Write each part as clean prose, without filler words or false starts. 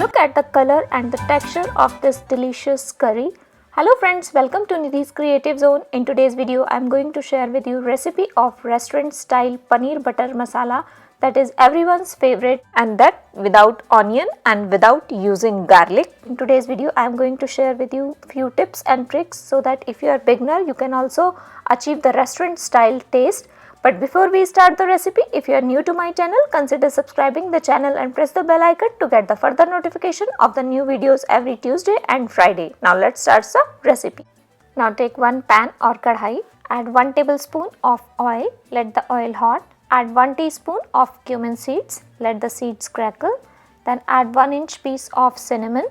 Look at the color and the texture of this delicious curry. Hello friends, welcome to Nidhi's Creative Zone. In today's video, I am going to share with you recipe of restaurant style Paneer Butter Masala that is everyone's favorite, and that without onion and without using garlic. In today's video, I am going to share with you few tips and tricks so that if you are beginner, you can also achieve the restaurant style taste. But before we start the recipe, if you are new to my channel, consider subscribing the channel and press the bell icon to get the further notification of the new videos every Tuesday and Friday. Now let's start the recipe. Now take one pan or kadhai, add 1 tablespoon of oil, let the oil hot, add 1 teaspoon of cumin seeds, let the seeds crackle, then add 1-inch piece of cinnamon,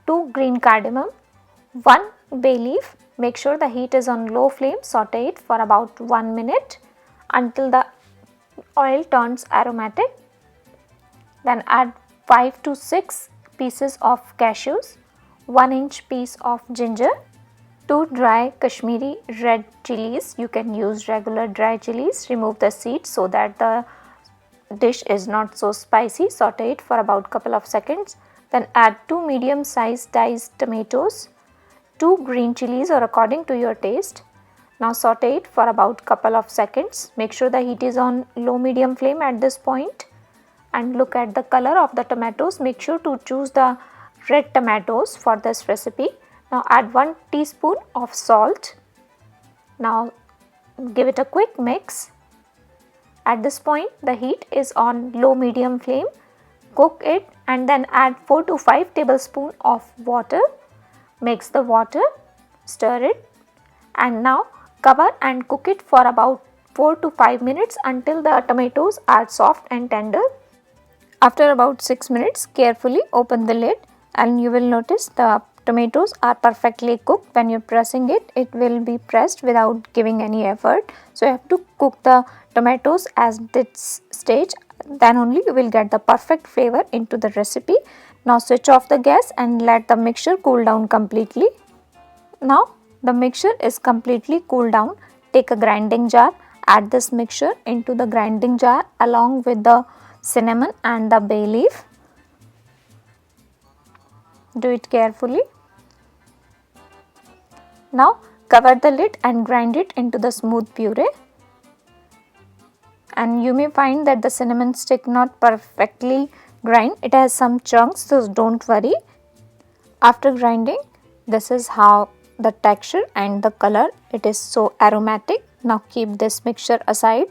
2 green cardamom, 1 bay leaf. Make sure the heat is on low flame, saute it for about 1 minute until the oil turns aromatic. Then add 5 to 6 pieces of cashews, 1-inch piece of ginger, 2 dry Kashmiri red chilies. You can use regular dry chilies. Remove the seeds so that the dish is not so spicy. Saute it for about couple of seconds. Then add 2 medium sized diced tomatoes, 2 green chilies or according to your taste. Now saute it for about couple of seconds. Make sure the heat is on low medium flame at this point. And look at the color of the tomatoes. Make sure to choose the red tomatoes for this recipe. Now add 1 teaspoon of salt. Now give it a quick mix. At this point the heat is on low medium flame. Cook it and then add 4 to 5 tablespoons of water. Mix the water, stir it, and now cover and cook it for about 4 to 5 minutes until the tomatoes are soft and tender. After about 6 minutes, carefully open the lid and you will notice the tomatoes are perfectly cooked. When you're pressing it, it will be pressed without giving any effort. So you have to cook the tomatoes at this stage, then only you will get the perfect flavor into the recipe. Now switch off the gas and let the mixture cool down completely. Now the mixture is completely cooled down. Take a grinding jar, add this mixture into the grinding jar along with the cinnamon and the bay leaf. Do it carefully. Now cover the lid and grind it into the smooth puree. And you may find that the cinnamon stick not perfectly grind. It has some chunks, so don't worry. After grinding, this is how the texture and the color. It is so aromatic. Now keep this mixture aside.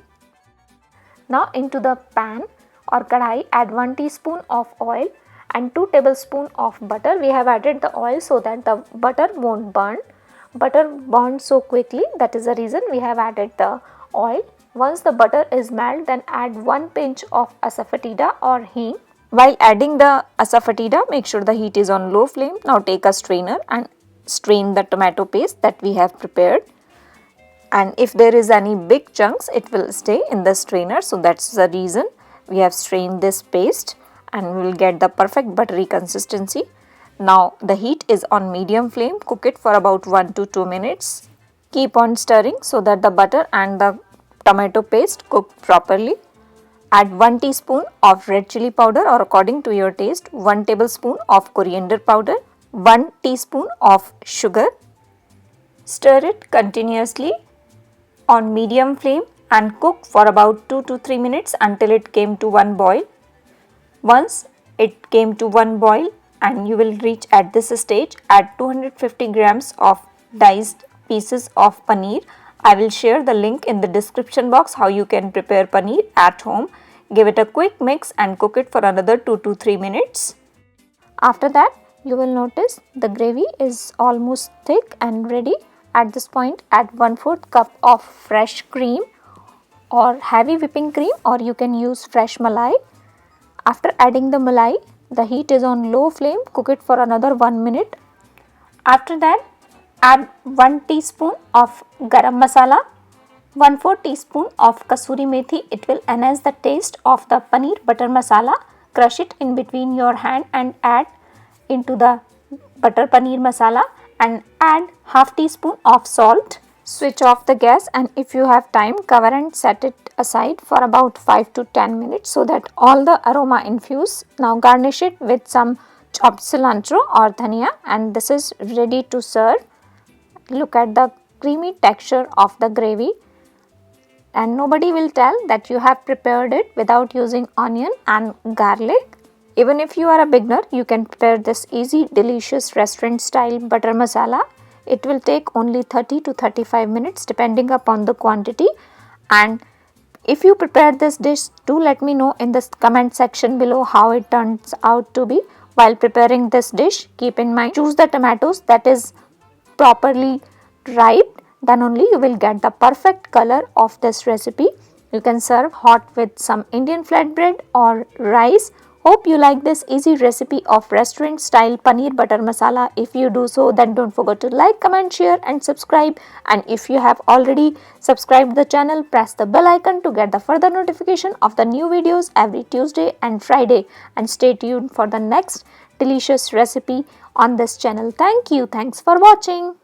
Now into the pan or kadhai, add 1 teaspoon of oil and 2 tablespoons of butter. We have added the oil so that the butter won't burn. Butter burns so quickly, that is the reason we have added the oil. Once the butter is melted, then add 1 pinch of asafoetida or hing. While adding the asafoetida, make sure the heat is on low flame. Now take a strainer and strain the tomato paste that we have prepared. And if there is any big chunks, it will stay in the strainer. So that's the reason we have strained this paste, and we will get the perfect buttery consistency. Now the heat is on medium flame. Cook it for about 1 to 2 minutes. Keep on stirring so that the butter and the tomato paste cook properly. Add 1 teaspoon of red chili powder or according to your taste, 1 tablespoon of coriander powder, 1 teaspoon of sugar. Stir it continuously on medium flame and cook for about 2 to 3 minutes until it came to one boil. Once it came to one boil and you will reach at this stage, add 250 grams of diced pieces of paneer. I will share the link in the description box how you can prepare paneer at home. Give it a quick mix and cook it for another 2 to 3 minutes. After that, you will notice the gravy is almost thick and ready. At this point, add 1/4 cup of fresh cream or heavy whipping cream, or you can use fresh malai. After adding the malai, the heat is on low flame. Cook it for another 1 minute. After that, add 1 teaspoon of garam masala, 1/4 teaspoon of kasuri methi. It will enhance the taste of the paneer butter masala. Crush it in between your hand and add into the butter paneer masala, and add 1/2 teaspoon of salt. Switch off the gas, and if you have time, cover and set it aside for about 5 to 10 minutes so that all the aroma infuse. Now garnish it with some chopped cilantro or dhania, and this is ready to serve. Look at the creamy texture of the gravy, and nobody will tell that you have prepared it without using onion and garlic. Even if you are a beginner, you can prepare this easy, delicious restaurant style butter masala. It will take only 30 to 35 minutes depending upon the quantity. And if you prepare this dish, do let me know in the comment section below how it turns out to be. While preparing this dish, keep in mind, choose the tomatoes that is properly ripe, then only you will get the perfect color of this recipe. You can serve hot with some Indian flatbread or rice. Hope you like this easy recipe of restaurant style paneer butter masala. If you do so, then don't forget to like, comment, share and subscribe. And if you have already subscribed the channel, press the bell icon to get the further notification of the new videos every Tuesday and Friday. And stay tuned for the next delicious recipe on this channel. Thank you. Thanks for watching.